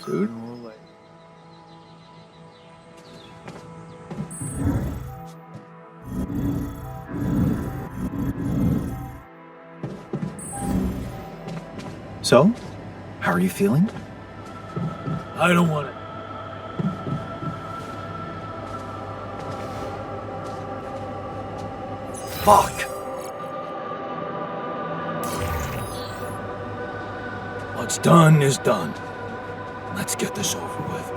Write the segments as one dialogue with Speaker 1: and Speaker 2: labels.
Speaker 1: Sooner or later. So, how are you feeling?
Speaker 2: I don't want it.
Speaker 1: Fuck!
Speaker 2: What's done is done. Let's get this over with.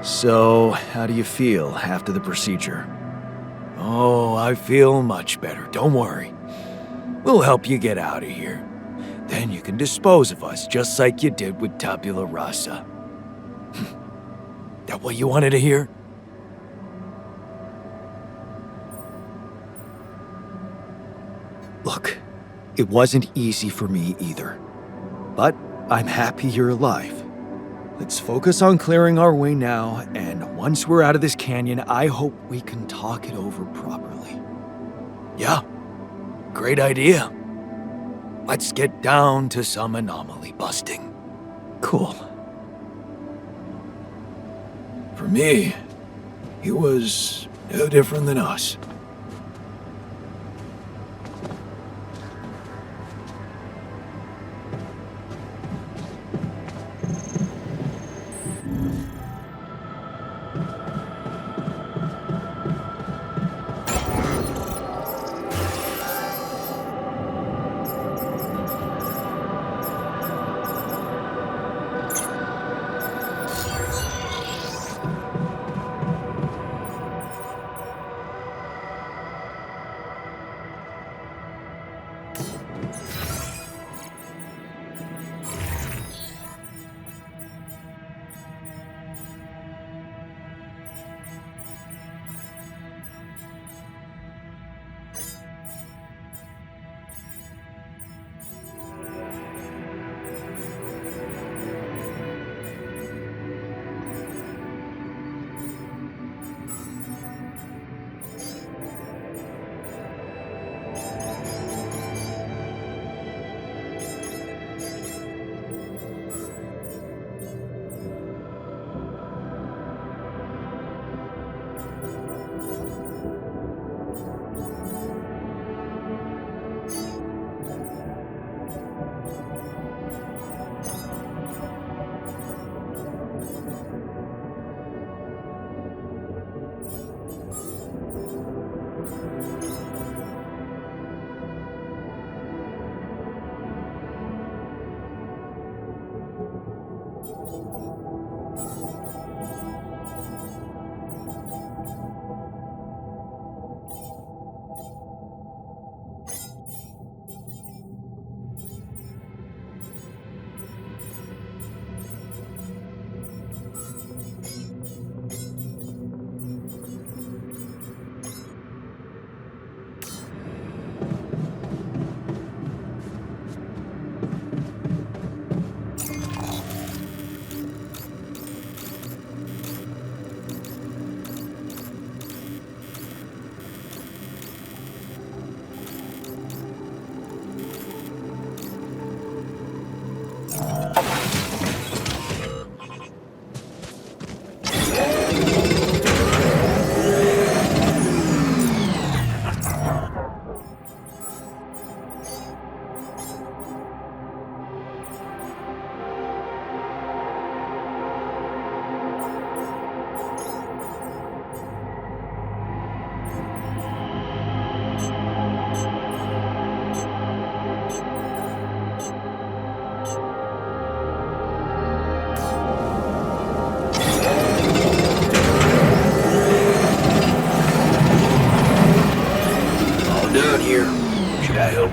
Speaker 1: So, how do you feel after the procedure?
Speaker 2: Oh, I feel much better. Don't worry. We'll help you get out of here. Then you can dispose of us just like you did with Tabula Rasa. That what you wanted to hear?
Speaker 1: Look, it wasn't easy for me either. But I'm happy you're alive. Let's focus on clearing our way now, and once we're out of this canyon, I hope we can talk it over properly.
Speaker 2: Yeah, great idea. Let's get down to some anomaly busting.
Speaker 1: Cool.
Speaker 2: For me, he was no different than us.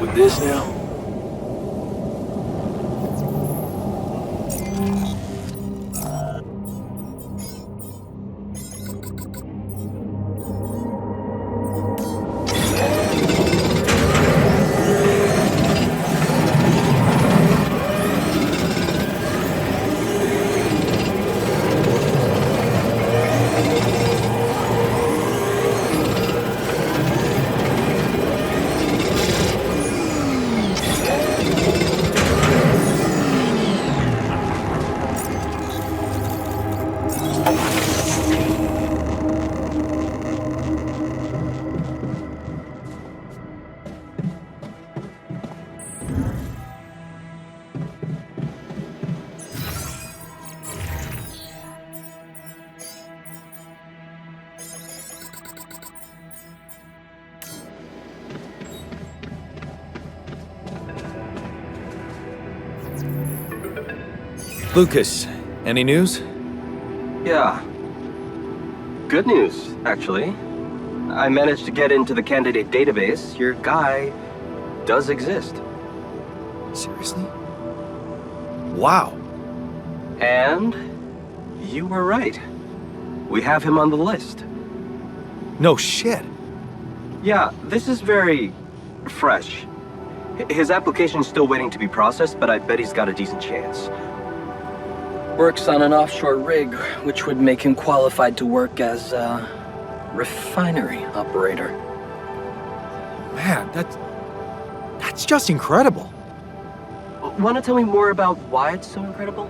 Speaker 2: With this now?
Speaker 1: Lucas, any news?
Speaker 3: Yeah. Good news, actually. I managed to get into the candidate database. Your guy does exist.
Speaker 1: Seriously? Wow.
Speaker 3: And you were right. We have him on the list.
Speaker 1: No shit.
Speaker 3: Yeah, this is very fresh. His application's still waiting to be processed, but I bet he's got a decent chance. Works on an offshore rig, which would make him qualified to work as a refinery operator.
Speaker 1: Man, that's just incredible.
Speaker 3: Want to tell me more about why it's so incredible?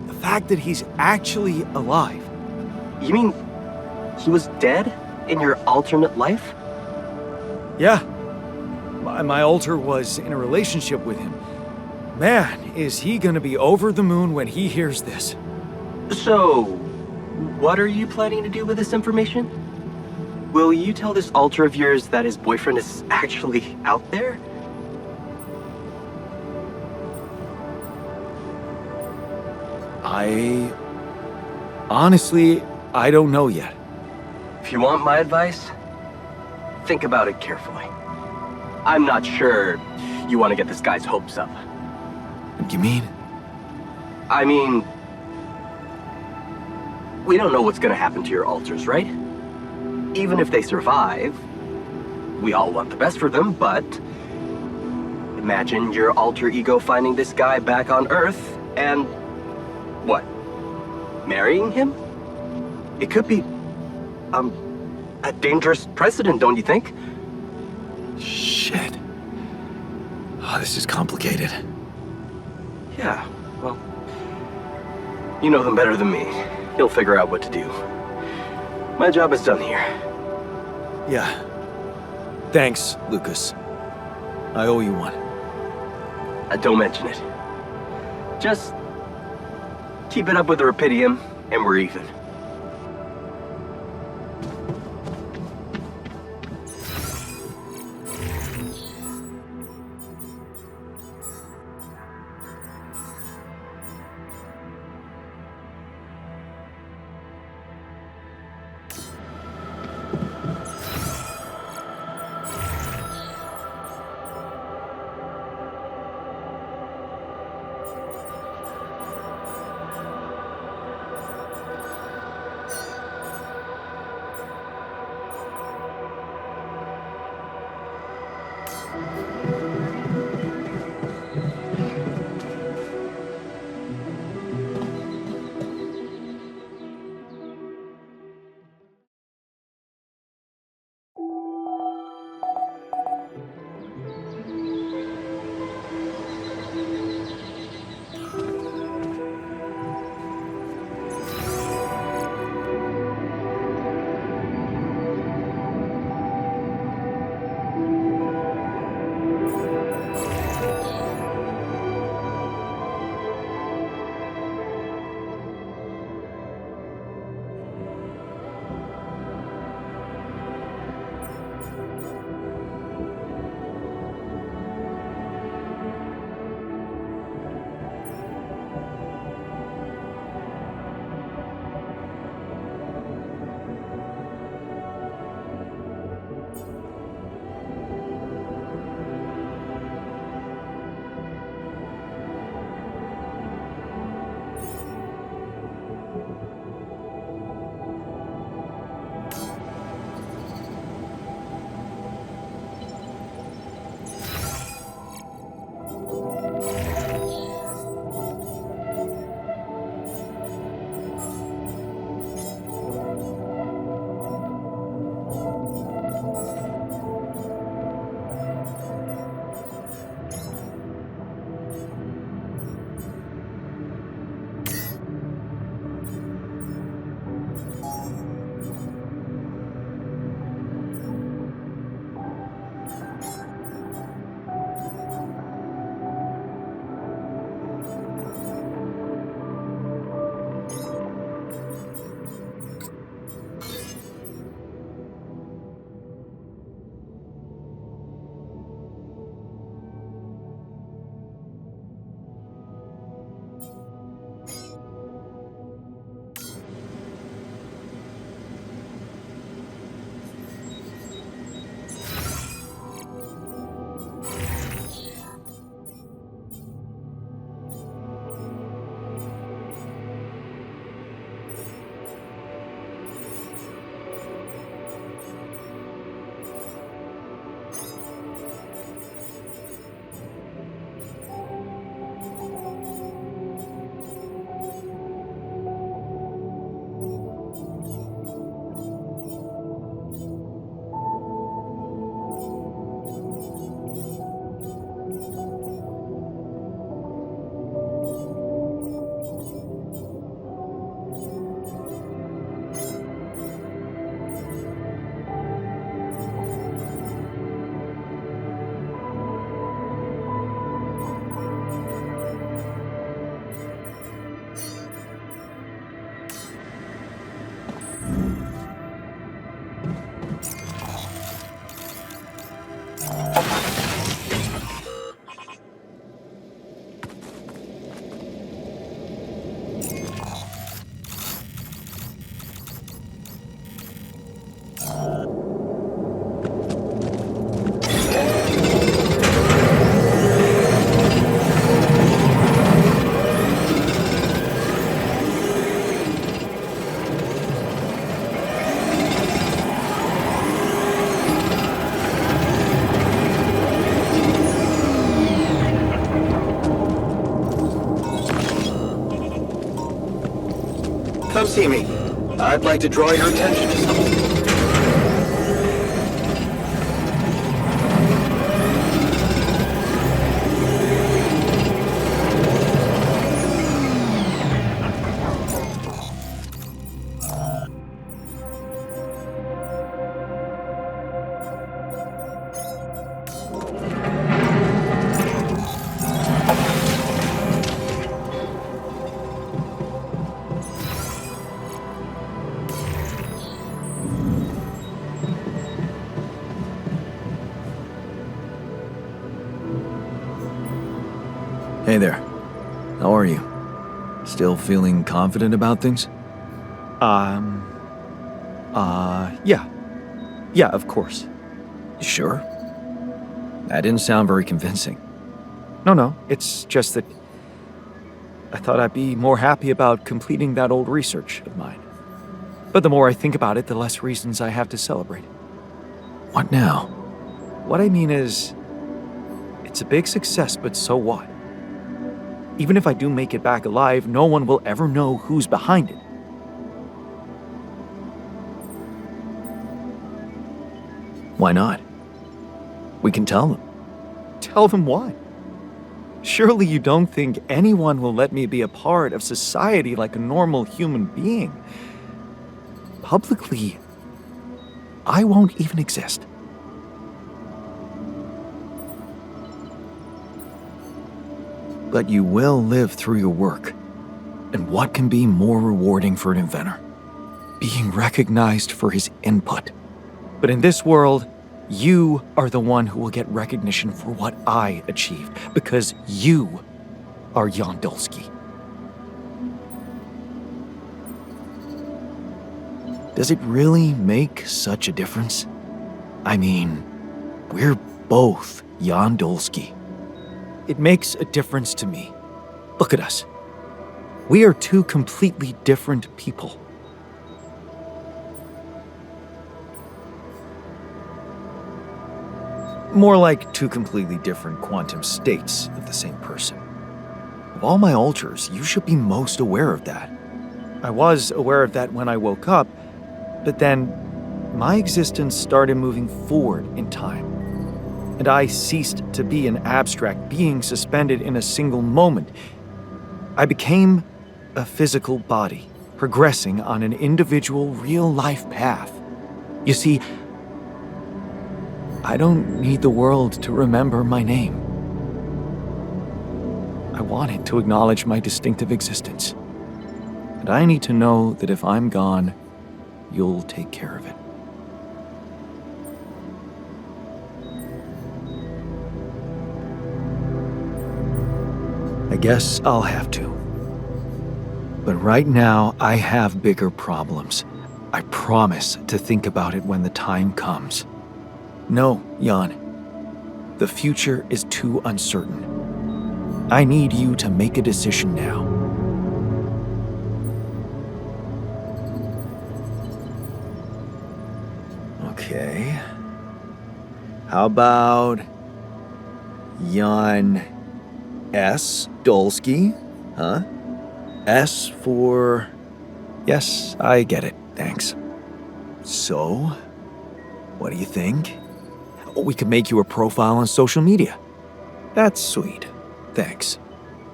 Speaker 1: The fact that he's actually alive.
Speaker 3: You mean he was dead in your alternate life?
Speaker 1: Yeah. My alter was in a relationship with him. Man, is he gonna be over the moon when he hears this.
Speaker 3: So, what are you planning to do with this information? Will you tell this alter of yours that his boyfriend is actually out there?
Speaker 1: Honestly, I don't know yet.
Speaker 3: If you want my advice, think about it carefully. I'm not sure you want to get this guy's hopes up.
Speaker 1: What do you mean?
Speaker 3: I mean, we don't know what's gonna happen to your alters, right? Even if they survive, we all want the best for them, but imagine your alter ego finding this guy back on Earth and what? Marrying him? It could be, a dangerous precedent, don't you think?
Speaker 1: Shit. Oh, this is complicated.
Speaker 3: Yeah, well, you know them better than me. You'll figure out what to do. My job is done here.
Speaker 1: Yeah. Thanks, Lucas. I owe you one.
Speaker 3: Don't mention it. Just keep it up with the Rapidium, and we're even. come see me. I'd like to draw your attention to something.
Speaker 2: Hey there. How are you? Still feeling confident about things?
Speaker 1: Yeah. Yeah, of course.
Speaker 2: You sure? That didn't sound very convincing.
Speaker 1: No, it's just that I thought I'd be more happy about completing that old research of mine. But the more I think about it, the less reasons I have to celebrate.
Speaker 2: What now?
Speaker 1: What I mean is, it's a big success, but so what? Even if I do make it back alive, no one will ever know who's behind it.
Speaker 2: Why not? We can tell them.
Speaker 1: Tell them what? Surely you don't think anyone will let me be a part of society like a normal human being. Publicly, I won't even exist.
Speaker 2: But you will live through your work. And what can be more rewarding for an inventor?
Speaker 1: Being recognized for his input. But in this world, you are the one who will get recognition for what I achieved, because you are Jana Dolski.
Speaker 2: Does it really make such a difference? I mean, we're both Jana Dolski.
Speaker 1: It makes a difference to me. Look at us. We are two completely different people. More like two completely different quantum states of the same person.
Speaker 2: Of all my alters, you should be most aware of that.
Speaker 1: I was aware of that when I woke up, but then my existence started moving forward in time. And I ceased to be an abstract being suspended in a single moment. I became a physical body, progressing on an individual real-life path. You see, I don't need the world to remember my name. I want it to acknowledge my distinctive existence. And I need to know that if I'm gone, you'll take care of it. I guess I'll have to. But right now, I have bigger problems. I promise to think about it when the time comes. No, Jan. The future is too uncertain. I need you to make a decision now.
Speaker 2: Okay. How about Jan S. Dolski? Huh? S for...
Speaker 1: Yes, I get it. Thanks.
Speaker 2: So? What do you think?
Speaker 1: We could make you a profile on social media. That's sweet. Thanks.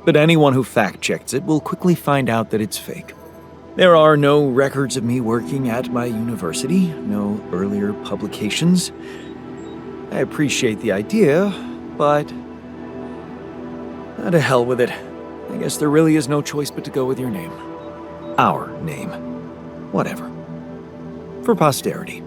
Speaker 1: But anyone who fact-checks it will quickly find out that it's fake. There are no records of me working at my university, no earlier publications. I appreciate the idea, but... to hell with it. I guess there really is no choice but to go with your name. Our name. Whatever. For posterity.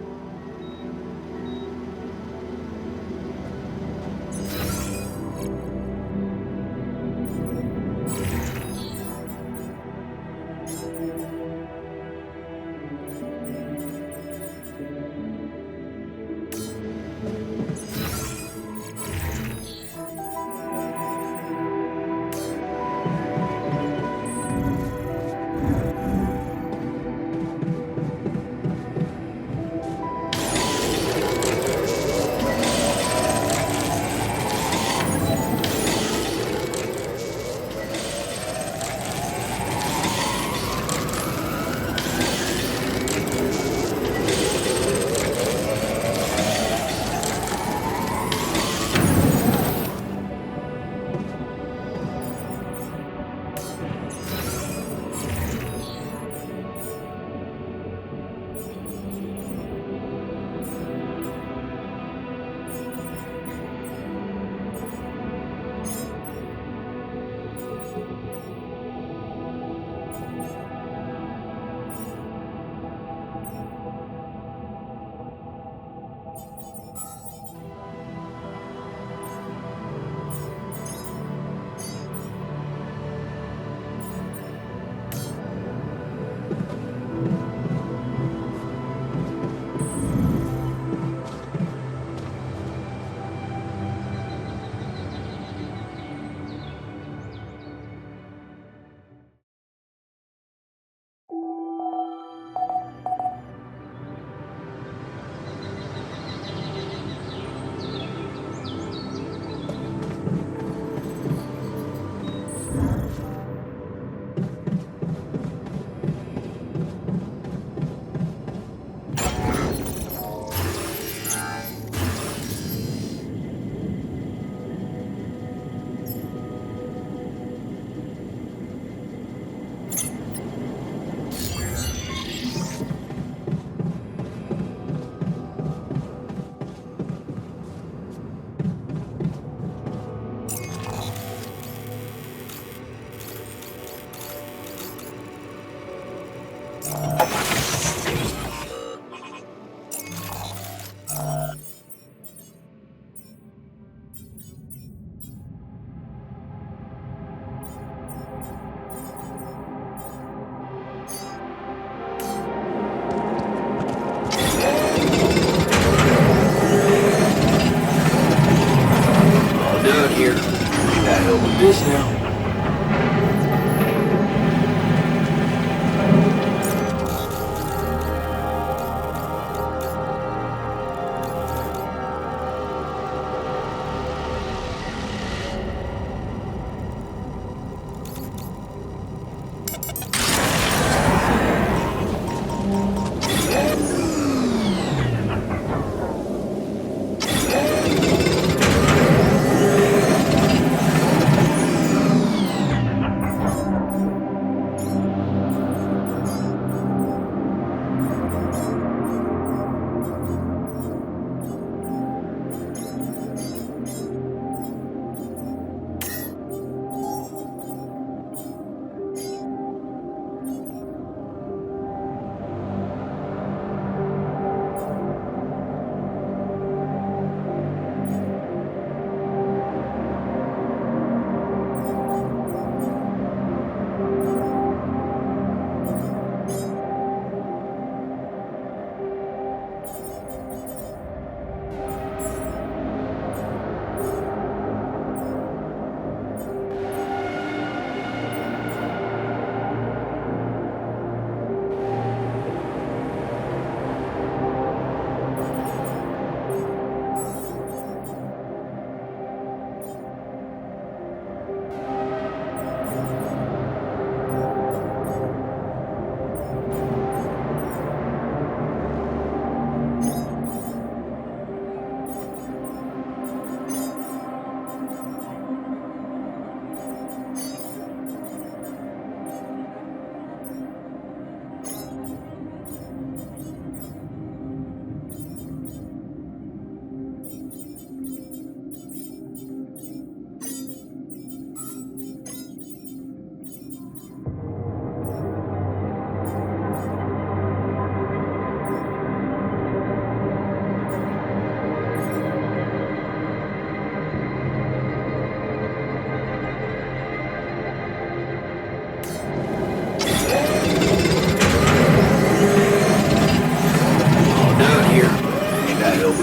Speaker 2: This now.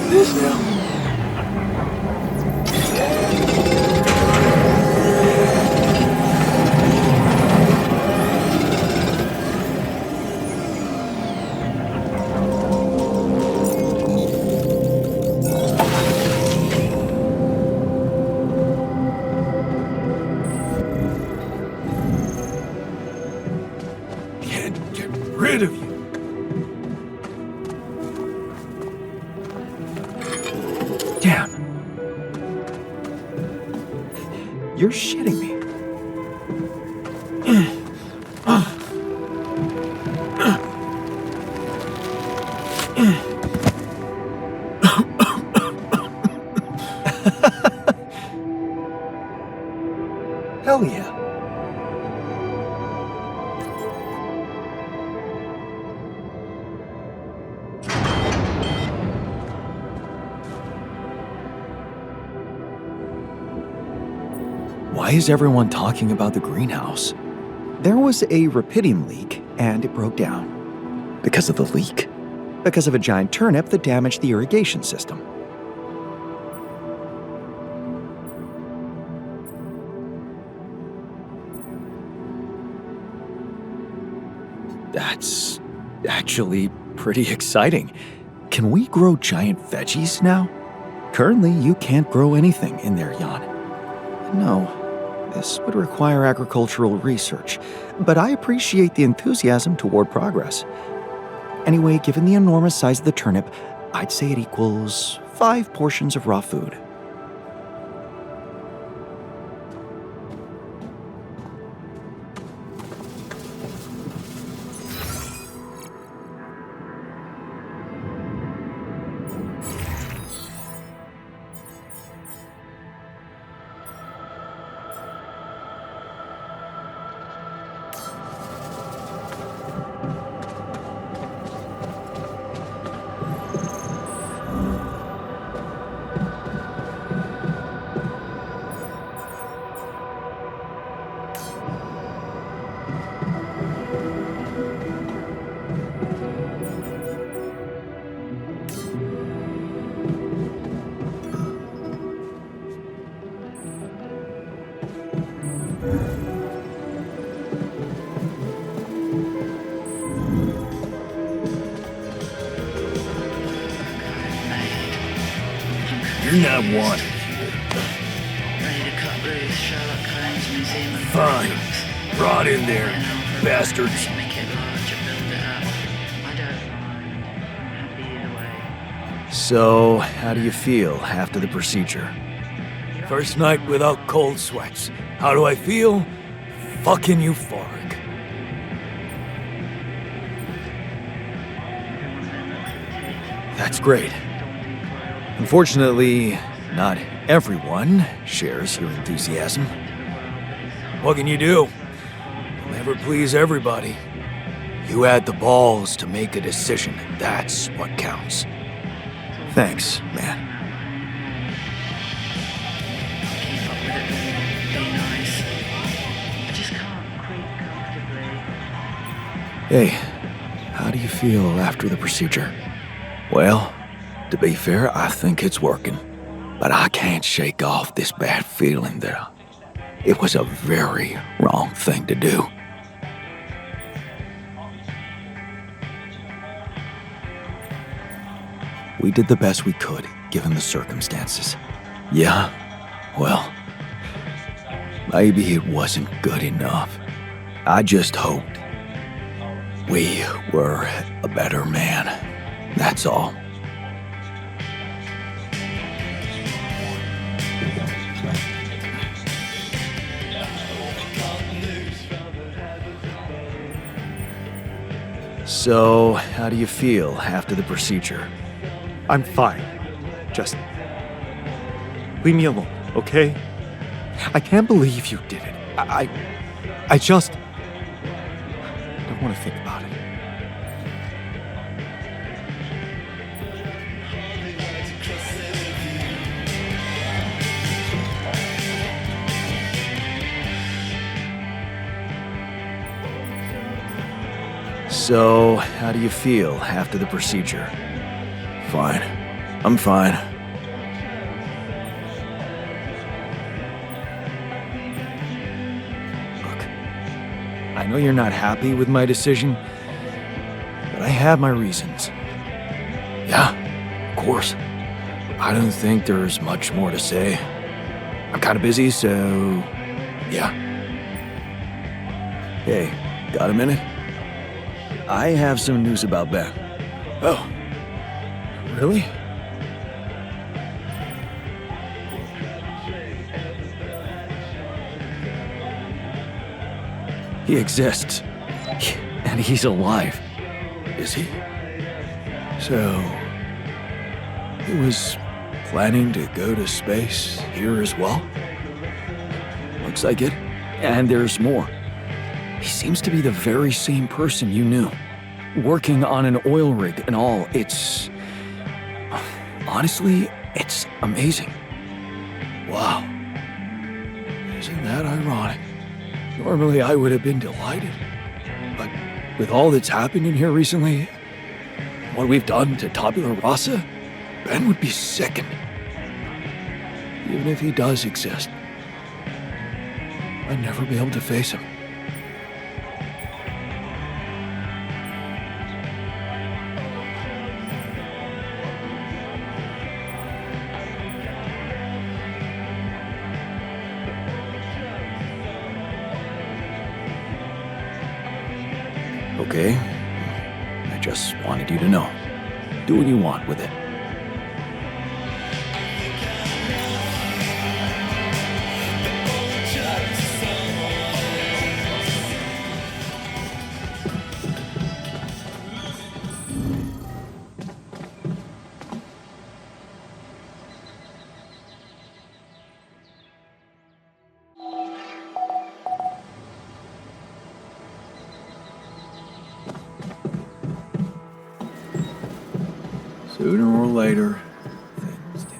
Speaker 2: This now. Can't get rid of you. Damn. You're shitting me. Hell yeah. Why is everyone talking about the greenhouse?
Speaker 1: There was a rapidium leak, and it broke down. Because of the leak? Because of a giant turnip that damaged the irrigation system. That's actually pretty exciting. Can we grow giant veggies now? Currently, you can't grow anything in there, Jan. No, this would require agricultural research, but I appreciate the enthusiasm toward progress. Anyway, given the enormous size of the turnip, I'd say it equals 5 portions of raw food.
Speaker 2: not wanted here. Fine. Rot in there, bastards.
Speaker 1: So, how do you feel after the procedure?
Speaker 2: First night without cold sweats. How do I feel? Fucking euphoric.
Speaker 1: That's great. Unfortunately, not everyone shares your enthusiasm.
Speaker 2: What can you do? You'll never please everybody. You had the balls to make a decision, and that's what counts.
Speaker 1: Thanks, man. Hey, how do you feel after the procedure?
Speaker 2: Well, to be fair, I think it's working. But I can't shake off this bad feeling that it was a very wrong thing to do.
Speaker 1: We did the best we could, given the circumstances.
Speaker 2: Yeah? Well, maybe it wasn't good enough. I just hoped we were a better man. That's all.
Speaker 1: So, how do you feel after the procedure?
Speaker 4: I'm fine. Just leave me alone, okay? I can't believe you did it. I just don't want to think about it.
Speaker 1: So, how do you feel after the procedure?
Speaker 2: Fine. I'm fine.
Speaker 1: Look, I know you're not happy with my decision, but I have my reasons.
Speaker 2: Yeah, of course. I don't think there's much more to say. I'm kind of busy, so yeah.
Speaker 1: Hey, got a minute? I have some news about Ben.
Speaker 2: Oh, really?
Speaker 1: He exists. And he's alive.
Speaker 2: Is he? So, he was planning to go to space here as well?
Speaker 1: Looks like it. And there's more. He seems to be the very same person you knew. Working on an oil rig and all. It's... honestly, it's amazing.
Speaker 2: Wow. Isn't that ironic? Normally I would have been delighted. But with all that's happened in here recently, what we've done to Tabula Rasa, Ben would be sickened. Even if he does exist, I'd never be able to face him.
Speaker 1: Okay. I just wanted you to know. Do what you want with it.
Speaker 2: Sooner or later, things do.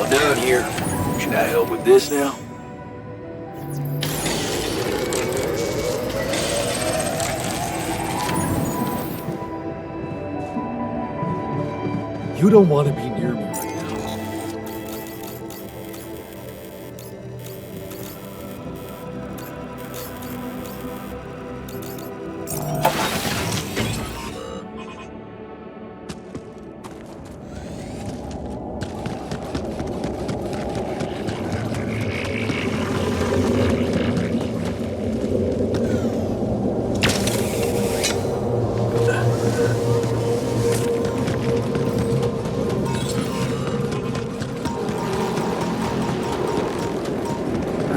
Speaker 2: done here. Should I help with this now?
Speaker 1: You don't want to be near me right now.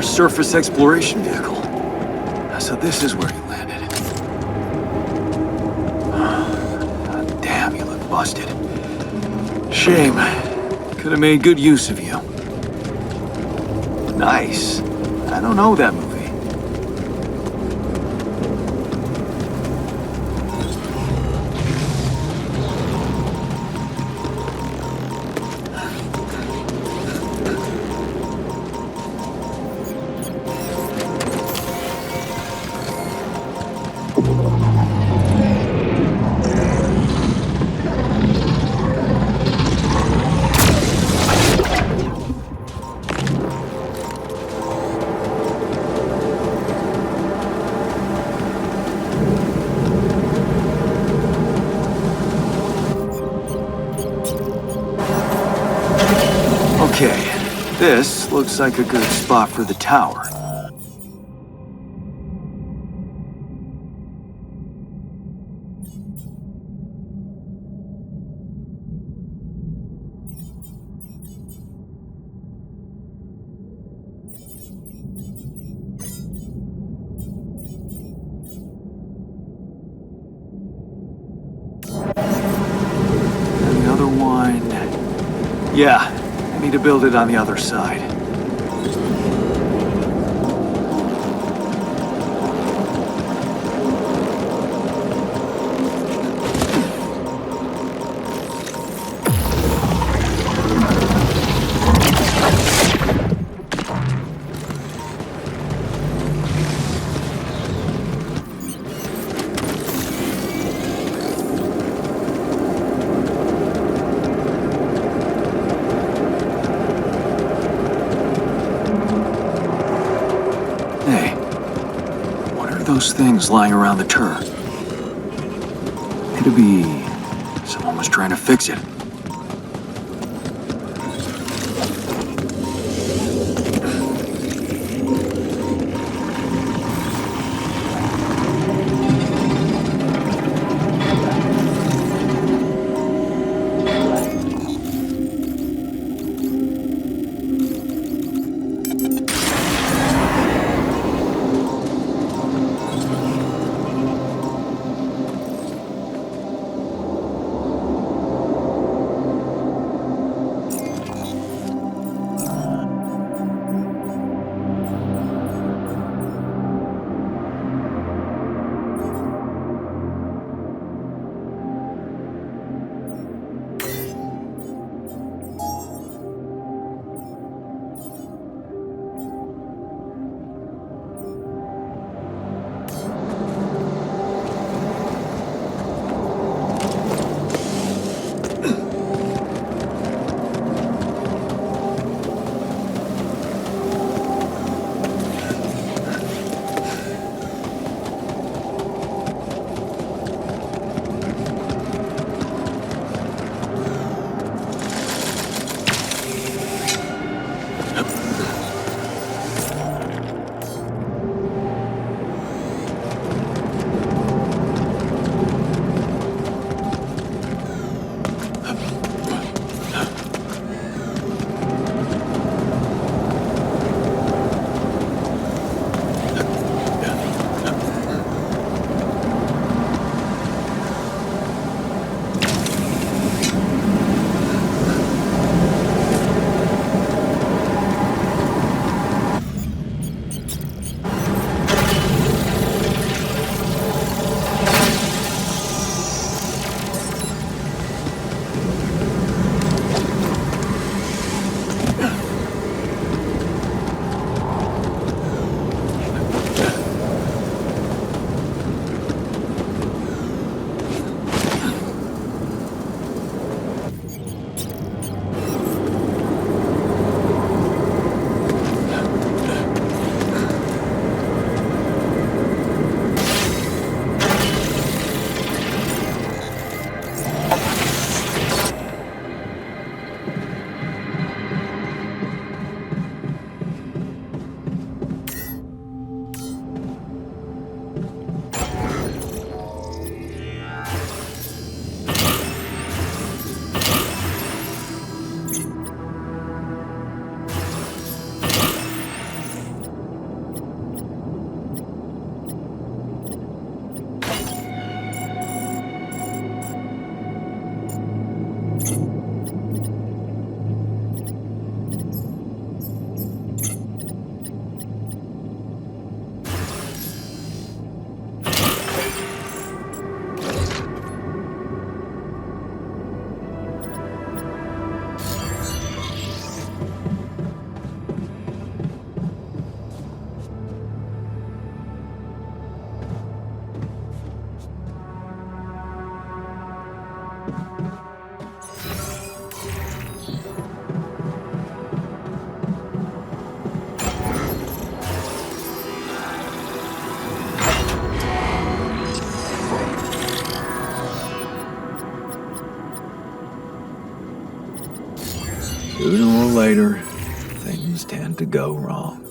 Speaker 1: Surface exploration vehicle. So this is where you landed. Damn, you look busted. Shame. Could have made good use of you. Nice. I don't know that movie. Okay, this looks like a good spot for the tower. And the other one... Yeah. Need to build it on the other side. Those things lying around the turret. Could be someone was trying to fix it.
Speaker 2: Sooner or later, things tend to go wrong.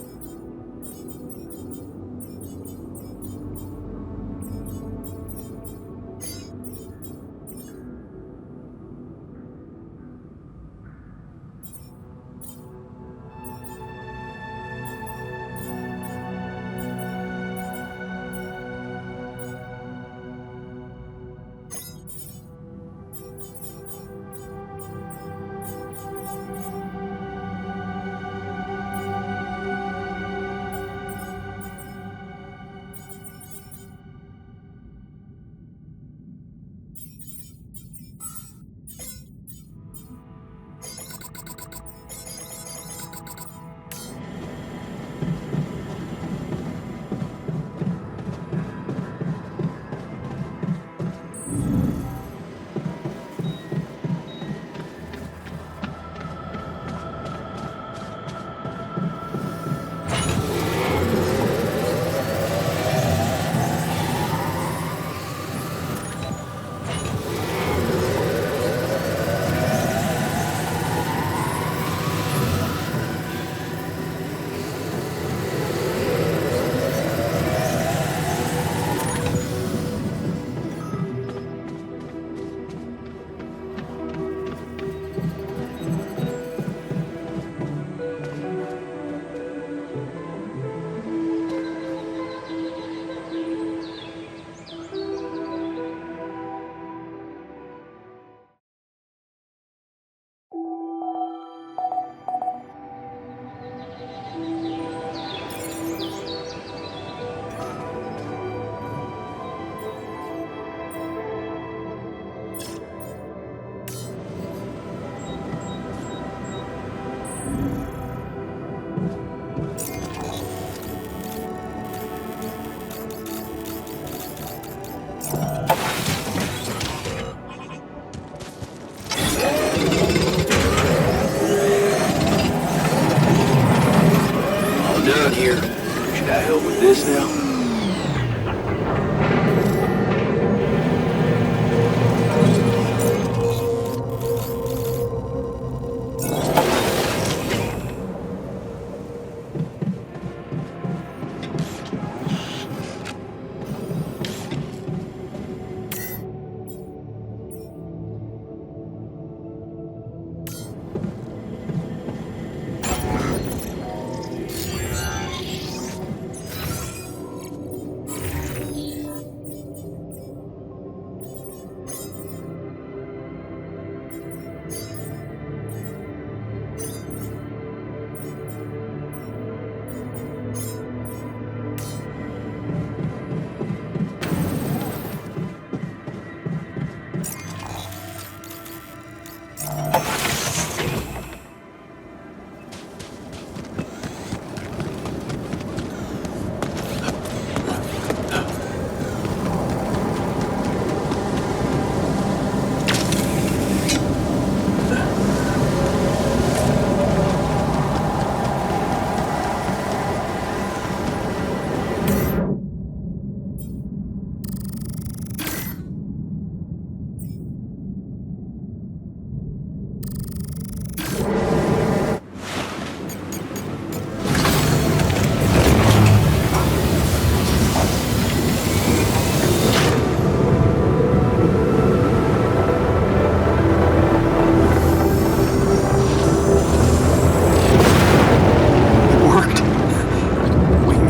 Speaker 2: this now?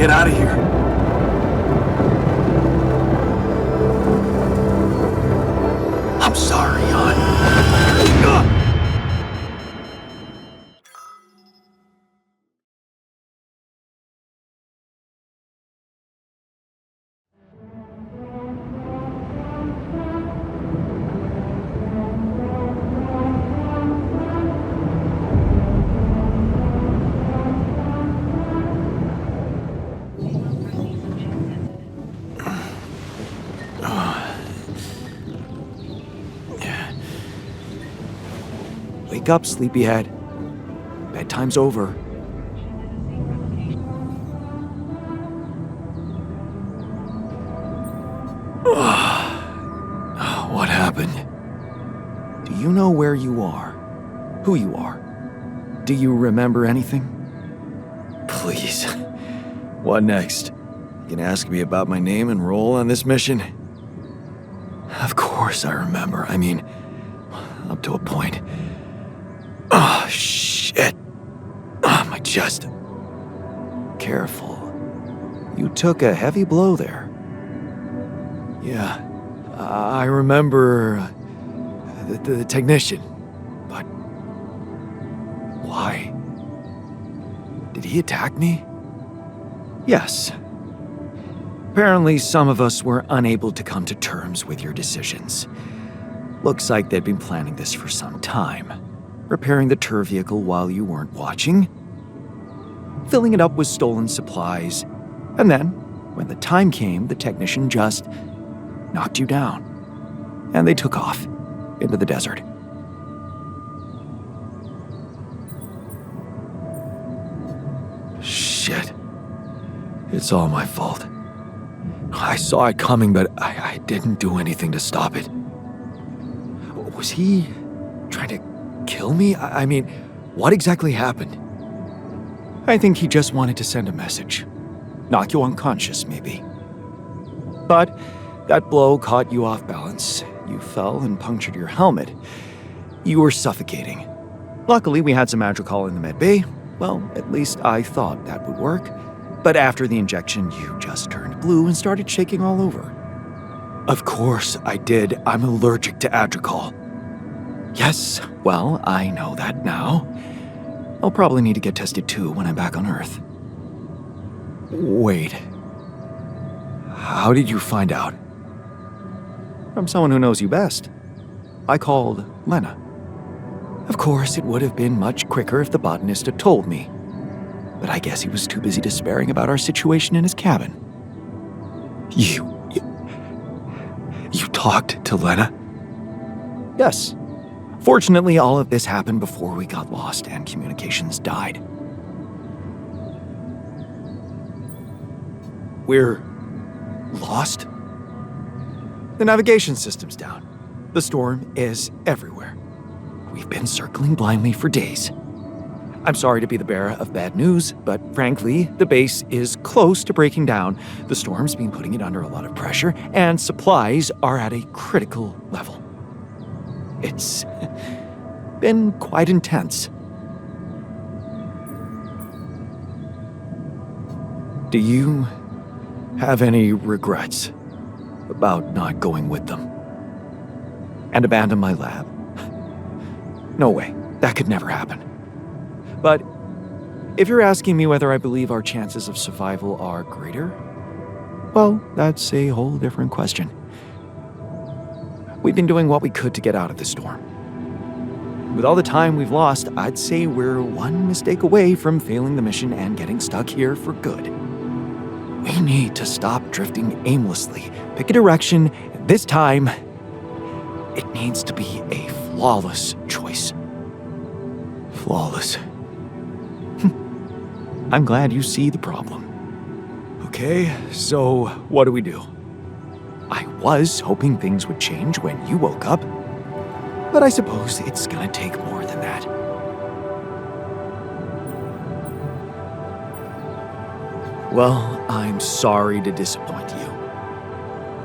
Speaker 2: Get out of here. I'm sorry, hon.
Speaker 1: Wake up, sleepyhead. Bedtime's over.
Speaker 2: What happened?
Speaker 1: Do you know where you are? Who you are? Do you remember anything? Please. What next? You can ask me about my name and role on this mission? Of course I remember. I mean, up to a point. Oh, shit. Oh, my chest. Careful. You took a heavy blow there. Yeah, I remember the technician. But why? Did he attack me? Yes. Apparently, some of us were unable to come to terms with your decisions. Looks like they'd been planning this for some time. Repairing the tour vehicle while you weren't watching. Filling it up with stolen supplies. And then, when the time came, the technician just knocked you down. And they took off into the desert. Shit. It's all my fault. I saw it coming, but I didn't do anything to stop it. Was he trying to kill me? I mean, what exactly happened? I think he just wanted to send a message. Knock you unconscious, maybe. But that blow caught you off balance. You fell and punctured your helmet. You were suffocating. Luckily, we had some Madrigal in the med bay. Well, at least I thought that would work. But after the injection, you just turned blue and started shaking all over. Of course I did. I'm allergic to Adrical. Yes, well, I know that now. I'll probably need to get tested too when I'm back on Earth. Wait. How did you find out? From someone who knows you best. I called Lena. Of course, it would have been much quicker if the botanist had told me. But I guess he was too busy despairing about our situation in his cabin. You talked to Lena? Yes. Fortunately, all of this happened before we got lost and communications died. We're lost? The navigation system's down. The storm is everywhere. We've been circling blindly for days. I'm sorry to be the bearer of bad news, but frankly, the base is close to breaking down. The storm's been putting it under a lot of pressure, and supplies are at a critical level. It's been quite intense. Do you have any regrets about not going with them? And abandon my lab? No way. That could never happen. But if you're asking me whether I believe our chances of survival are greater, well, that's a whole different question. We've been doing what we could to get out of the storm. With all the time we've lost, I'd say we're one mistake away from failing the mission and getting stuck here for good. We need to stop drifting aimlessly, pick a direction, and this time, it needs to be a flawless choice. Flawless. I'm glad you see the problem. Okay, so what do we do? I was hoping things would change when you woke up, but I suppose it's gonna take more than that. Well, I'm sorry to disappoint you.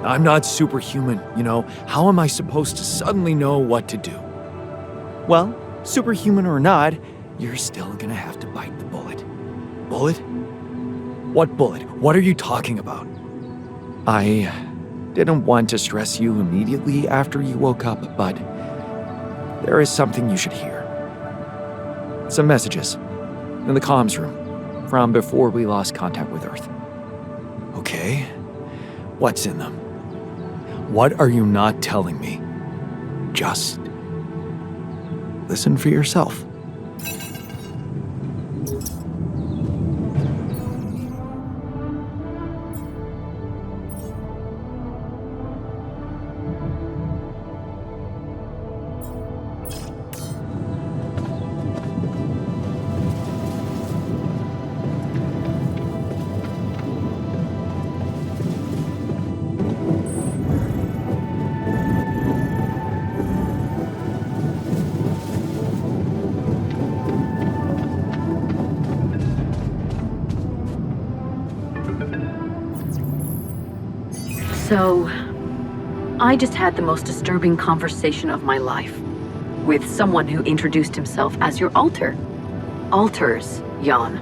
Speaker 1: I'm not superhuman, you know. How am I supposed to suddenly know what to do? Well, superhuman or not, you're still gonna have to bite the bullet. Bullet? What bullet? What are you talking about? I didn't want to stress you immediately after you woke up, but there is something you should hear. Some messages in the comms room from before we lost contact with Earth. Okay, what's in them? What are you not telling me? Just listen for yourself.
Speaker 5: So, I just had the most disturbing conversation of my life with someone who introduced himself as your alter. Alters, Jan.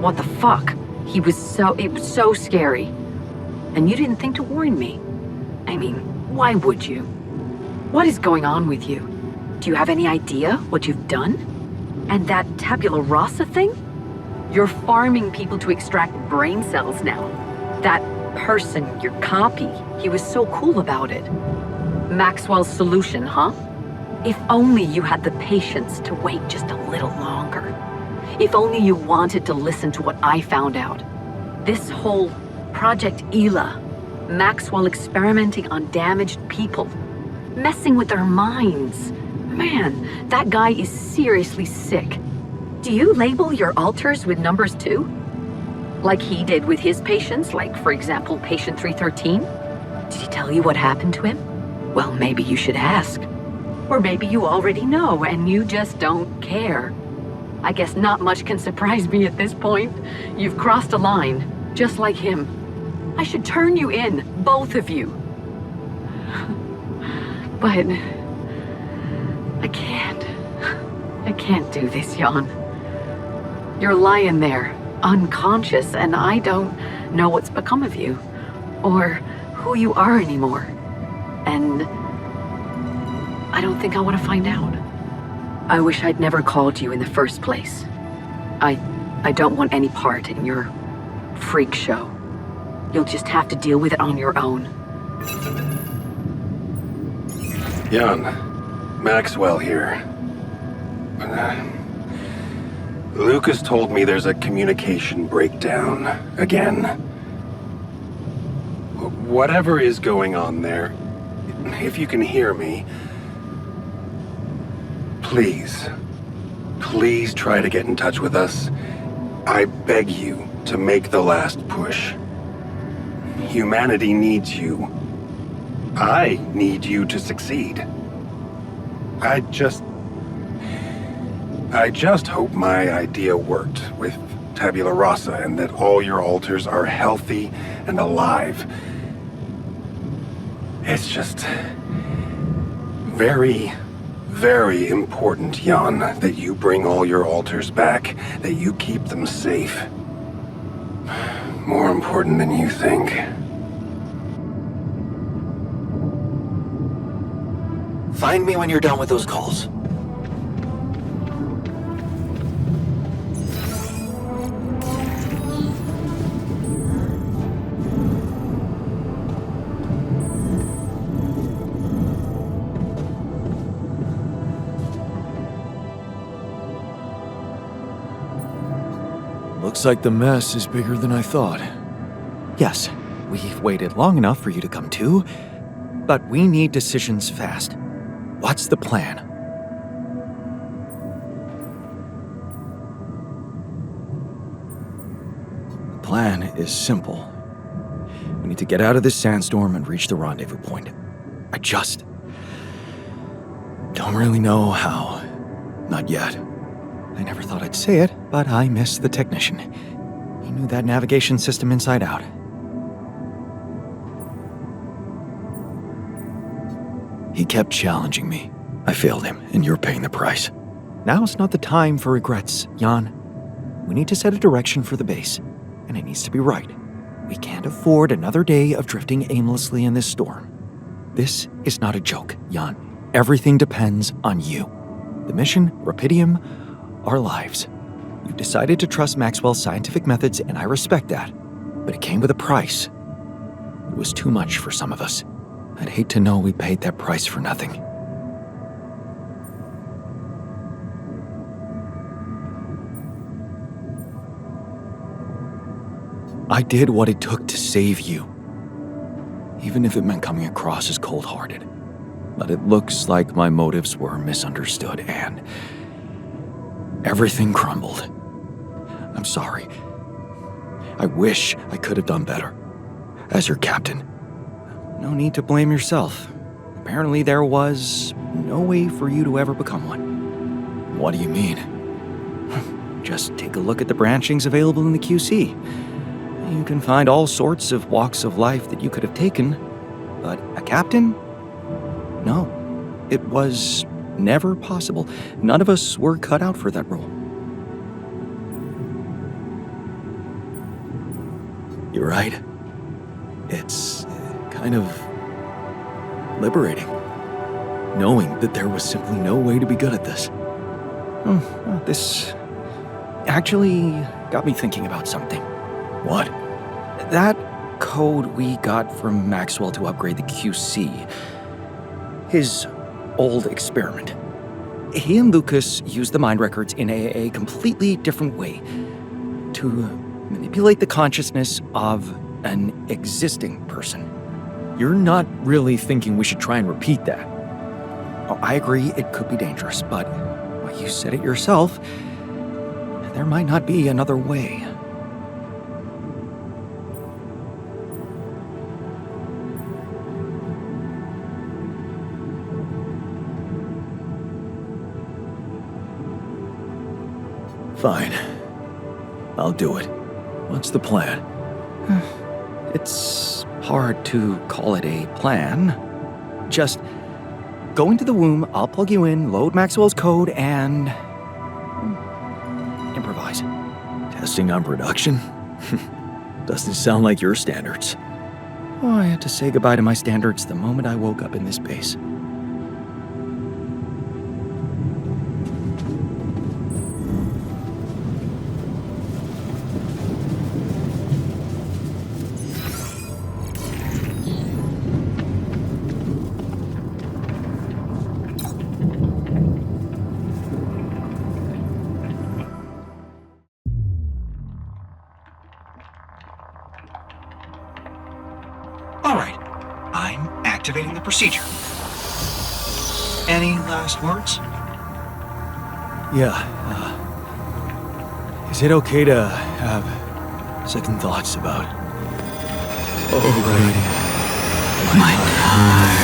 Speaker 5: What the fuck? It was so scary. And you didn't think to warn me. I mean, why would you? What is going on with you? Do you have any idea what you've done? And that tabula rasa thing? You're farming people to extract brain cells now. That person, your copy, he was so cool about it. Maxwell's solution, huh? If only you had the patience to wait just a little longer. If only you wanted to listen to what I found out. This whole Project Ela, Maxwell experimenting on damaged people, messing with their minds. Man, that guy is seriously sick. Do you label your alters with numbers too? Like he did with his patients, like, for example, patient 313? Did he tell you what happened to him? Well, maybe you should ask. Or maybe you already know and you just don't care. I guess not much can surprise me at this point. You've crossed a line, just like him. I should turn you in, both of you. But I can't do this, Jan. You're lying there, unconscious, and I don't know what's become of you, or who you are anymore. And I don't think I want to find out. I wish I'd never called you in the first place. I don't want any part in your freak show. You'll just have to deal with it on your own.
Speaker 6: Jan, Maxwell here. Lucas told me there's a communication breakdown again. Whatever is going on there, if you can hear me, please try to get in touch with us. I beg you to make the last push. Humanity needs you. I need you to succeed. I just hope my idea worked with tabula rasa and that all your alters are healthy and alive. It's just very, very important, Jan, that you bring all your alters back, that you keep them safe. More important than you think.
Speaker 1: Find me when you're done with those calls.
Speaker 2: Looks like the mess is bigger than I thought.
Speaker 1: Yes, we've waited long enough for you to come to, but we need decisions fast. What's the plan?
Speaker 2: The plan is simple. We need to get out of this sandstorm and reach the rendezvous point. I just don't really know how. Not yet.
Speaker 1: I never thought I'd say it, but I miss the technician. He knew that navigation system inside out.
Speaker 2: He kept challenging me. I failed him, and you're paying the price.
Speaker 1: Now's not the time for regrets, Jan. We need to set a direction for the base, and it needs to be right. We can't afford another day of drifting aimlessly in this storm. This is not a joke, Jan. Everything depends on you. The mission, Rapidium, our lives. You decided to trust Maxwell's scientific methods, and I respect that. But it came with a price. It was too much for some of us. I'd hate to know we paid that price for nothing. I did what it took to save you, even if it meant coming across as cold-hearted. But it looks like my motives were misunderstood and everything crumbled. I'm sorry. I wish I could have done better. As your captain. No need to blame yourself. Apparently there was no way for you to ever become one.
Speaker 2: What do you mean?
Speaker 1: Just take a look at the branchings available in the QC. You can find all sorts of walks of life that you could have taken,
Speaker 7: But a captain? No. It was never possible. None of us were cut out for that role.
Speaker 1: You're right. It's kind of liberating, knowing that there was simply no way to be good at this.
Speaker 7: This actually got me thinking about something.
Speaker 1: What?
Speaker 7: That code we got from Maxwell to upgrade the QC, his old experiment. He and Lucas used the mind records in a completely different way to manipulate the consciousness of an existing person.
Speaker 1: You're not really thinking we should try and repeat that?
Speaker 7: Oh, I agree it could be dangerous, but well, you said it yourself. There might not be another way.
Speaker 1: Fine. I'll do it. What's the plan?
Speaker 7: It's hard to call it a plan. Just go into the womb, I'll plug you in, load Maxwell's code, and improvise.
Speaker 1: Testing on production? Doesn't sound like your standards.
Speaker 7: Oh, I had to say goodbye to my standards the moment I woke up in this base.
Speaker 8: All right, I'm activating the procedure. Any last words?
Speaker 1: Yeah, is it okay to have second thoughts about... right.
Speaker 8: My car.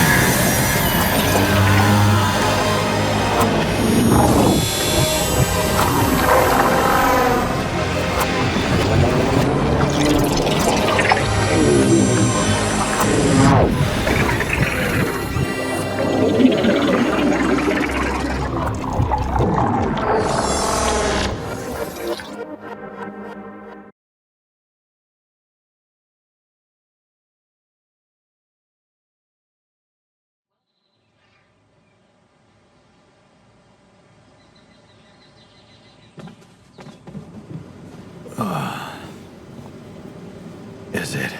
Speaker 1: Is it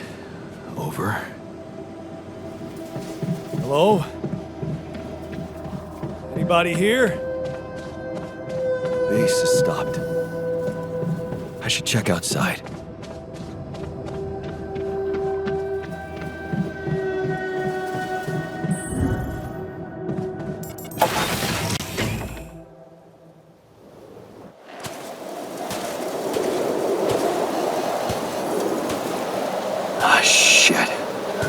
Speaker 1: over? Hello? Anybody here? Base has stopped. I should check outside. Ah, shit.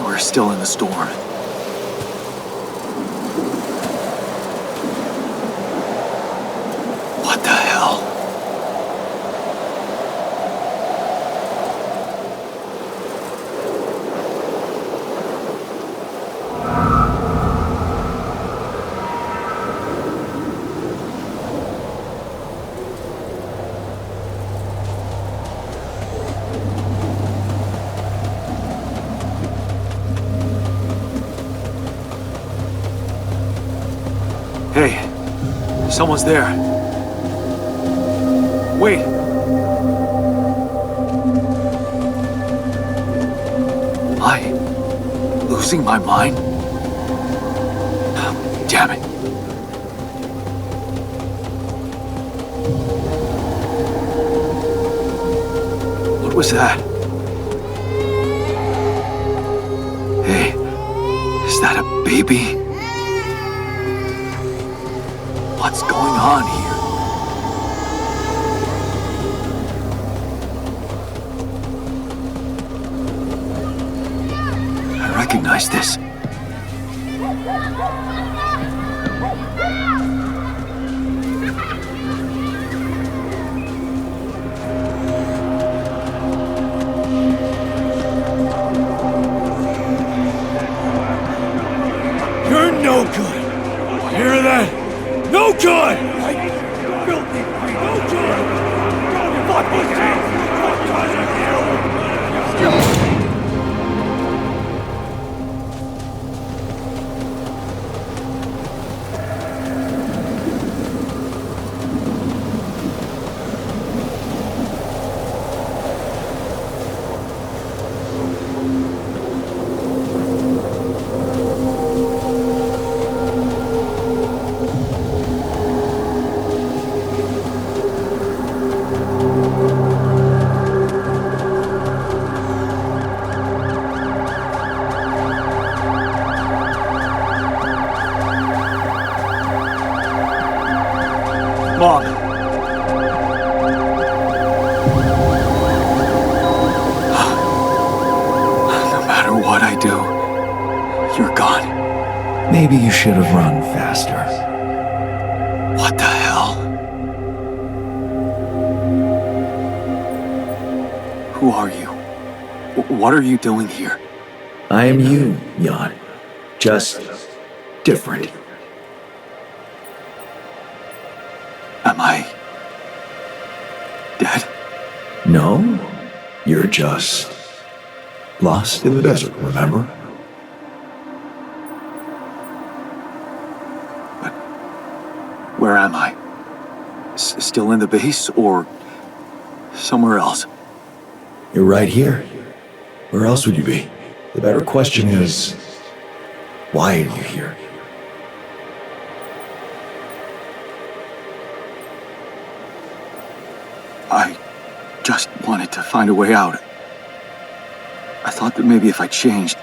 Speaker 1: We're still in the storm. What the hell? Hey, someone's there. Wait. Am I losing my mind? Damn it. What was that? Hey, is that a baby? What's going on here? I recognize this.
Speaker 2: Mom! No matter what I do, you're gone.
Speaker 1: Maybe you should have run faster.
Speaker 2: What the hell? Who are you? What are you doing here?
Speaker 1: I am you, Jan. Just different.
Speaker 2: Am I dead?
Speaker 1: No, you're just lost in the desert, remember?
Speaker 2: But where am I? Still in the base or somewhere else?
Speaker 1: You're right here. Where else would you be? The better question is, why are you here?
Speaker 2: I just wanted to find a way out. I thought that maybe if I changed...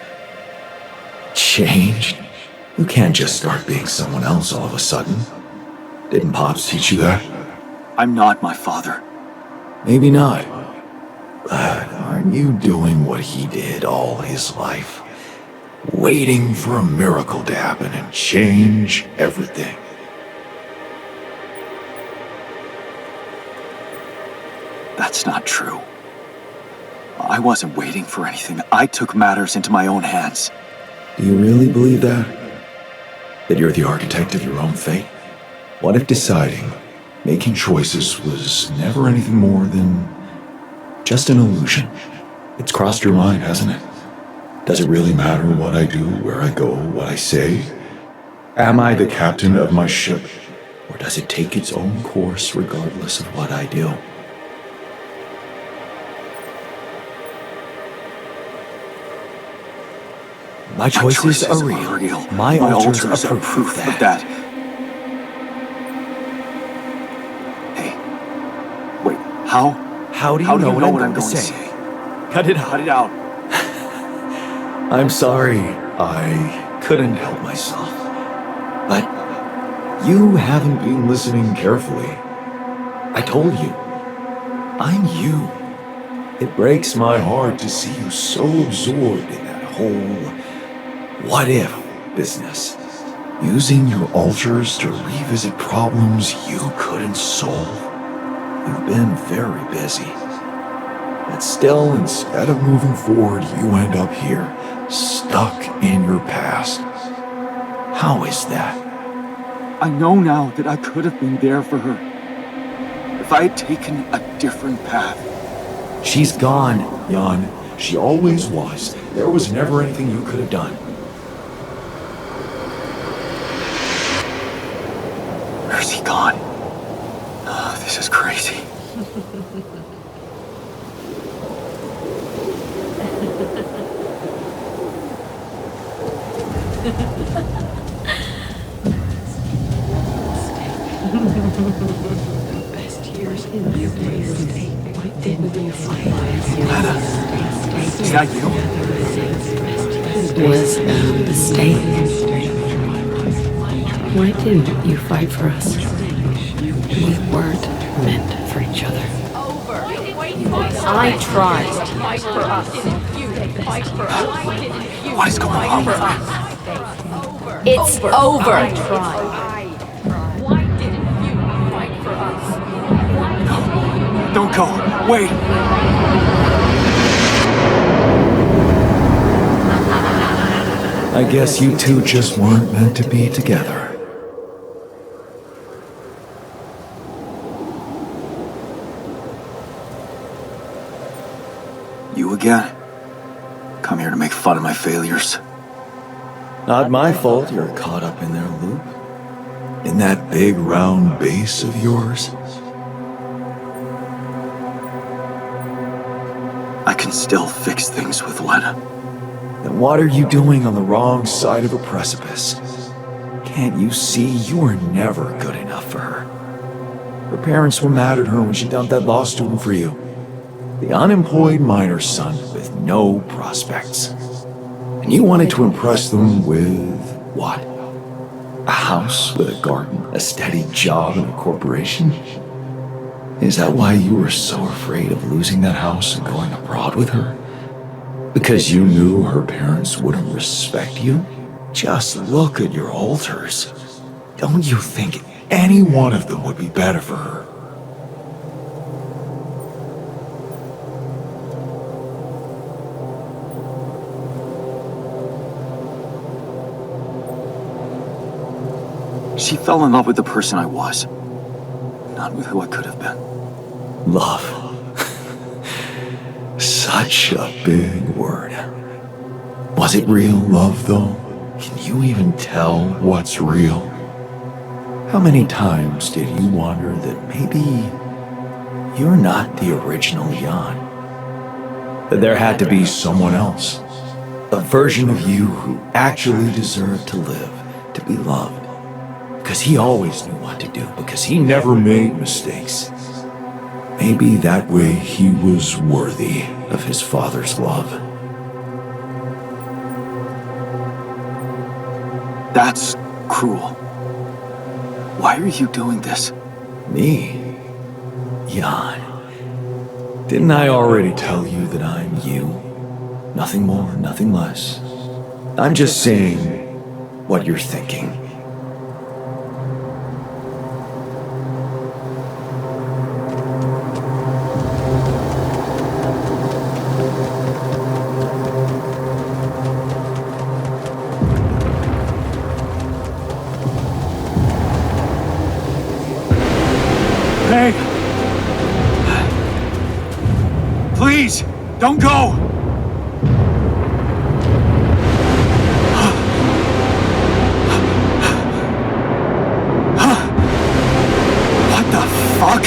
Speaker 1: Changed? You can't just start being someone else all of a sudden. Didn't Pops teach you that?
Speaker 2: I'm not my father.
Speaker 1: Maybe not. But aren't you doing what he did all his life? Waiting for a miracle to happen and change everything.
Speaker 2: That's not true. I wasn't waiting for anything. I took matters into my own hands.
Speaker 1: Do you really believe that? That you're the architect of your own fate? What if deciding, making choices was never anything more than just an illusion? It's crossed your mind, hasn't it? Does it really matter what I do, where I go, what I say? Am I the captain of my ship? Or does it take its own course regardless of what I do? My choices are real. My alters are proof of that.
Speaker 2: Hey, wait, how?
Speaker 1: How do you know what I'm going to say? Cut it out.
Speaker 2: Cut it out.
Speaker 1: I'm sorry. I couldn't help myself. But you haven't been listening carefully. I told you. I'm you. It breaks my heart to see you so absorbed in that whole what if business. Using your alters to revisit problems you couldn't solve. You've been very busy. But still, instead of moving forward, you end up here, stuck in your past. How is that?
Speaker 2: I know now that I could have been there for her. If I had taken a different path.
Speaker 1: She's gone, Jan. She always was. There was never anything you could have done.
Speaker 2: Where's he gone? Oh, this is crazy. Hannah, is that you?
Speaker 5: It was a mistake. Why didn't you fight for us? We weren't meant for each other. I tried.
Speaker 2: What is going on with her?
Speaker 5: It's over.
Speaker 9: I tried. Why didn't you fight for us?
Speaker 2: Don't go. Wait.
Speaker 1: I guess you two just weren't meant to be together.
Speaker 2: You again? Come here to make fun of my failures.
Speaker 1: Not my fault you're caught up in their loop. In that big round base of yours.
Speaker 2: I can still fix things with Lena.
Speaker 1: Then what are you doing on the wrong side of a precipice? Can't you see you were never good enough for her? Her parents were mad at her when she dumped that law student for you. The unemployed miner's son with no prospects. And you wanted to impress them with what? A house with a garden, a steady job, and a corporation? Is that why you were so afraid of losing that house and going abroad with her? Because you knew her parents wouldn't respect you? Just look at your altars. Don't you think any one of them would be better for her?
Speaker 2: She fell in love with the person I was, not with who I could have been.
Speaker 1: Love. Such a big word. Was it real love, though? Can you even tell what's real? How many times did you wonder that maybe you're not the original Jan? That there had to be someone else, a version of you who actually deserved to live, to be loved. Because he always knew what to do, because he never made mistakes. Maybe that way he was worthy of his father's love.
Speaker 2: That's cruel. Why are you doing this?
Speaker 1: Me? Jan. Didn't I already tell you that I'm you? Nothing more, nothing less. I'm just saying what you're thinking.
Speaker 2: Hey! Please, don't go! What the fuck?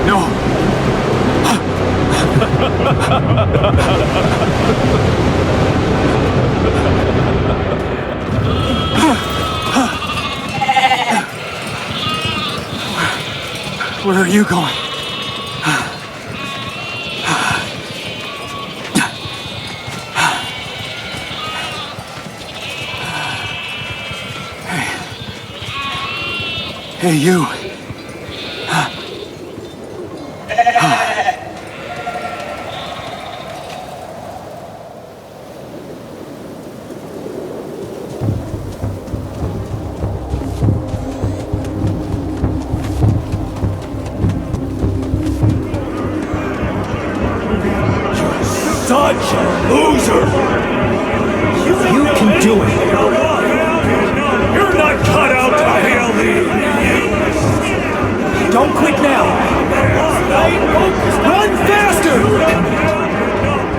Speaker 2: No! Where are you going? Hey, you.
Speaker 1: Such a loser! You can do it! You're not cut out to handle these! Don't quit now! Run faster!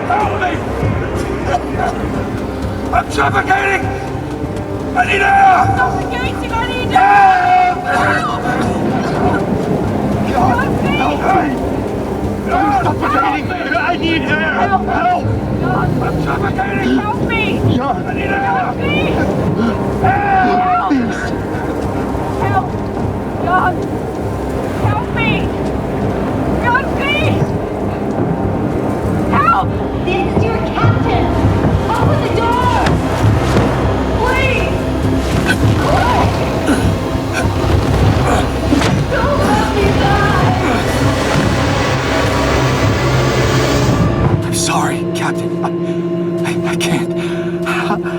Speaker 6: Help me! I'm suffocating! I need air!
Speaker 9: Suffocating, I need
Speaker 6: Help!
Speaker 9: Help
Speaker 6: Help me! I'm suffocating! I need air! Help! I'm suffocating!
Speaker 9: Help me!
Speaker 6: I need air!
Speaker 9: Help me!
Speaker 6: Help!
Speaker 9: Help! God! Help me! God, please! Help! This is your captain! Open the door! Please! Don't let me die!
Speaker 2: I'm sorry, Captain.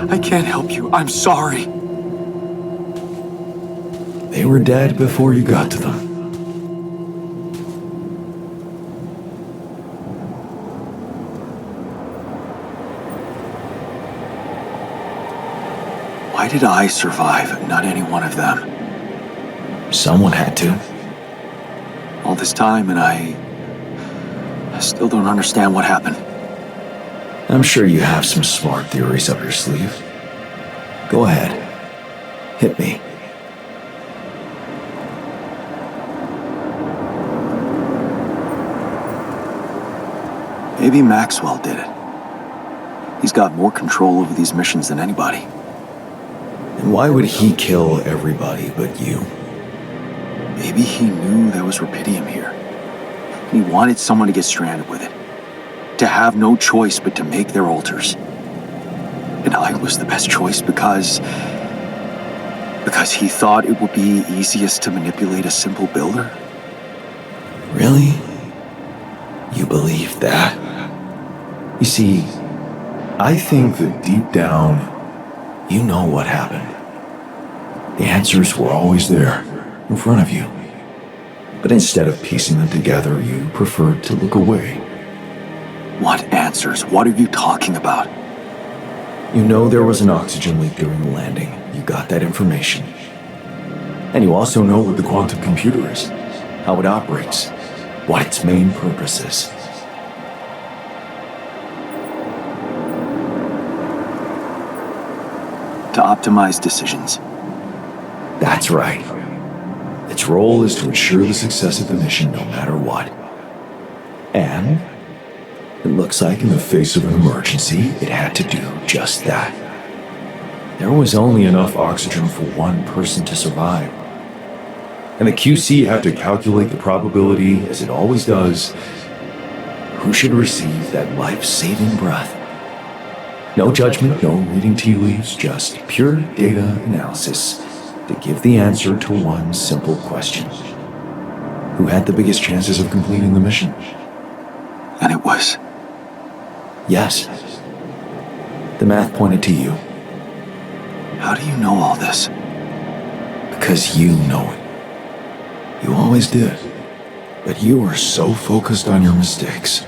Speaker 2: I can't help you. I'm sorry.
Speaker 1: They were dead before you got to them.
Speaker 2: Why did I survive, not any one of them?
Speaker 1: Someone had to.
Speaker 2: All this time, and I still don't understand what happened.
Speaker 1: I'm sure you have some smart theories up your sleeve. Go ahead. Hit me.
Speaker 2: Maybe Maxwell did it. He's got more control over these missions than anybody.
Speaker 1: And why would he kill everybody but you?
Speaker 2: Maybe he knew there was rubidium here. And he wanted someone to get stranded with it. To have no choice but to make their altars. And I was the best choice because
Speaker 1: Because he thought it would be easiest to manipulate a simple builder? Really? You believe that? You see, I think that deep down, you know what happened. The answers were always there, in front of you. But instead of piecing them together, you preferred to look away. What answers? What are you talking about? You know there was an oxygen leak during the landing. You got that information. And you also know what the quantum computer is, how it operates, what its main purpose is. To optimize decisions. That's right. Its role is to ensure the success of the mission no matter what. And it looks like in the face of an emergency, it had to do just that. There was only enough oxygen for one person to survive. And the QC had to calculate the probability, as it always does, who should receive that life-saving breath. No judgment, no reading tea leaves, just pure data analysis to give the answer to one simple question. Who had the biggest chances of completing the mission? And it was... Yes. The math pointed to you. How do you know all this? Because you know it. You always did. But you were so focused on your mistakes.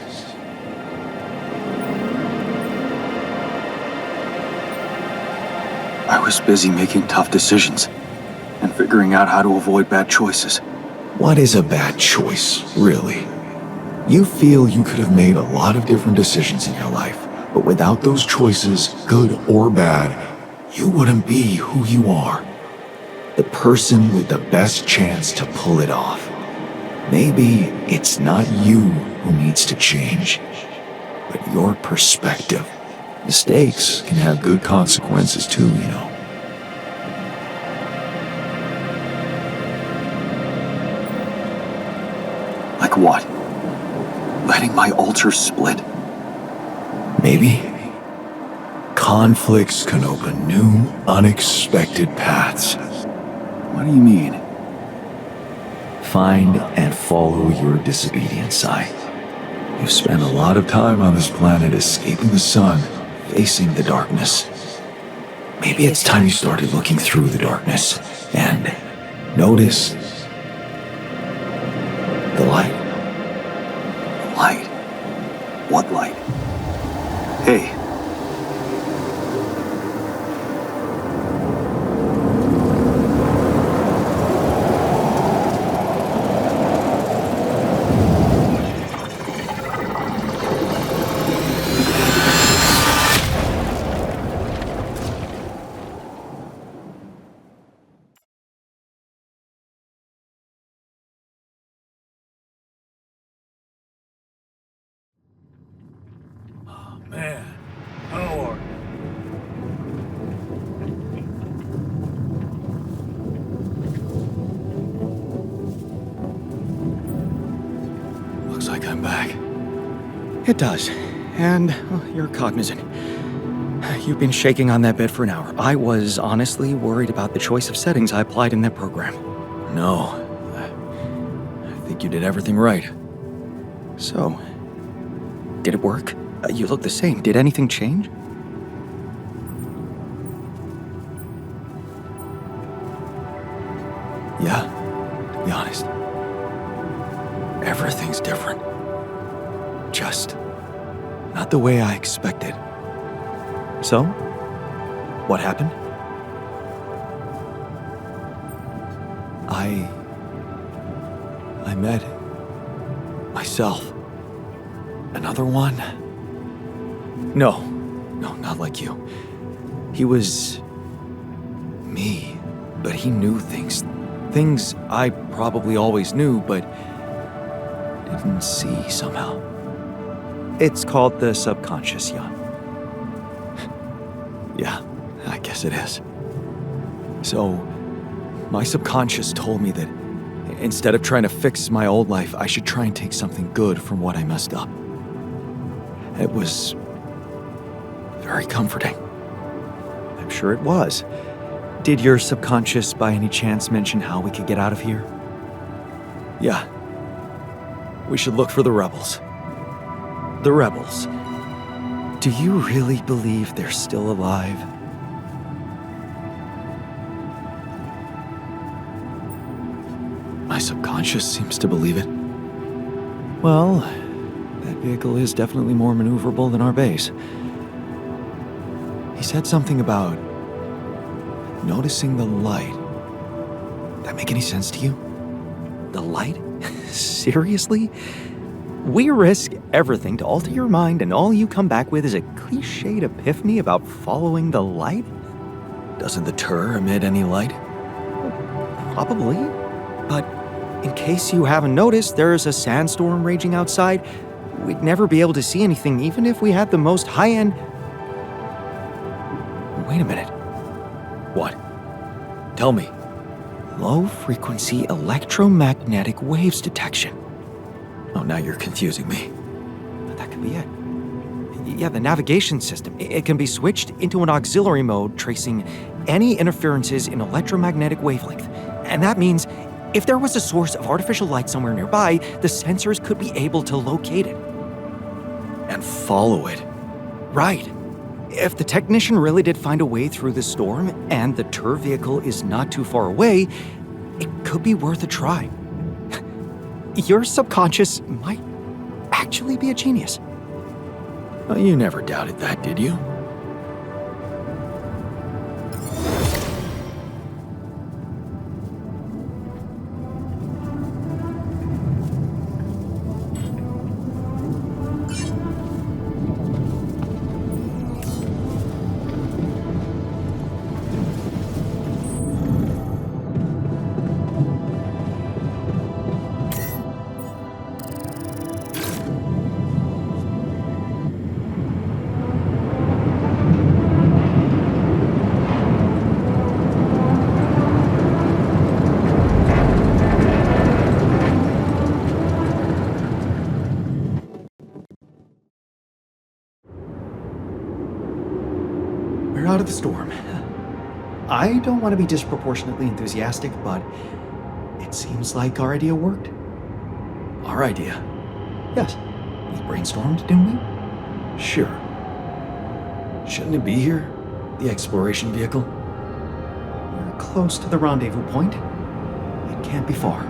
Speaker 1: I was busy making tough decisions and figuring out how to avoid bad choices. What is a bad choice, really? You feel you could have made a lot of different decisions in your life, but without those choices, good or bad, you wouldn't be who you are. The person with the best chance to pull it off. Maybe it's not you who needs to change, but your perspective. Mistakes can have good consequences too, you know. Like what? Letting my altar split? Maybe. Conflicts can open new, unexpected paths. What do you mean? Find and follow your disobedient side. You've spent a lot of time on this planet escaping the sun, facing the darkness. Maybe it's time you started looking through the darkness and notice the light. Light? What light? Hey.
Speaker 2: Man, how are you?
Speaker 1: Looks like I'm back. It does. And you're cognizant. You've been shaking on that bed for an hour. I was honestly worried about the choice of settings I applied in that program. No. I think you did everything right. So, did it work? You look the same. Did anything change? Yeah, to be honest. Everything's different. Just not the way I expected. So, what happened? I met myself. Another one? No, not like you. He was me, but he knew things. Things I probably always knew, but didn't see somehow. It's called the subconscious, Jan. Yeah, I guess it is. So, my subconscious told me that instead of trying to fix my old life, I should try and take something good from what I messed up. It was very comforting. I'm sure it was. Did your subconscious by any chance mention how we could get out of here? Yeah. We should look for the rebels. The rebels. Do you really believe they're still alive? My subconscious seems to believe it. Well, that vehicle is definitely more maneuverable than our base. He said something about noticing the light. That make any sense to you?
Speaker 7: The light? Seriously? We risk everything to alter your mind, and all you come back with is a cliched epiphany about following the light?
Speaker 1: Doesn't the tur emit any light?
Speaker 7: Probably. But in case you haven't noticed, there's a sandstorm raging outside. We'd never be able to see anything, even if we had the most high-end...
Speaker 1: Wait a minute. What? Tell me.
Speaker 7: Low-frequency electromagnetic waves detection.
Speaker 1: Oh, now you're confusing me.
Speaker 7: That could be it. Yeah, the navigation system. It can be switched into an auxiliary mode, tracing any interferences in electromagnetic wavelength. And that means if there was a source of artificial light somewhere nearby, the sensors could be able to locate it.
Speaker 1: And follow it.
Speaker 7: Right. If the technician really did find a way through the storm, and the tur vehicle is not too far away, it could be worth a try. Your subconscious might actually be a genius.
Speaker 1: Well, you never doubted that, did you?
Speaker 2: We're out of the storm. I don't want to be disproportionately enthusiastic, but it seems like our idea worked.
Speaker 1: Our idea?
Speaker 2: Yes, we brainstormed, didn't we?
Speaker 1: Sure. Shouldn't it be here? The exploration vehicle?
Speaker 2: We're close to the rendezvous point. It can't be far.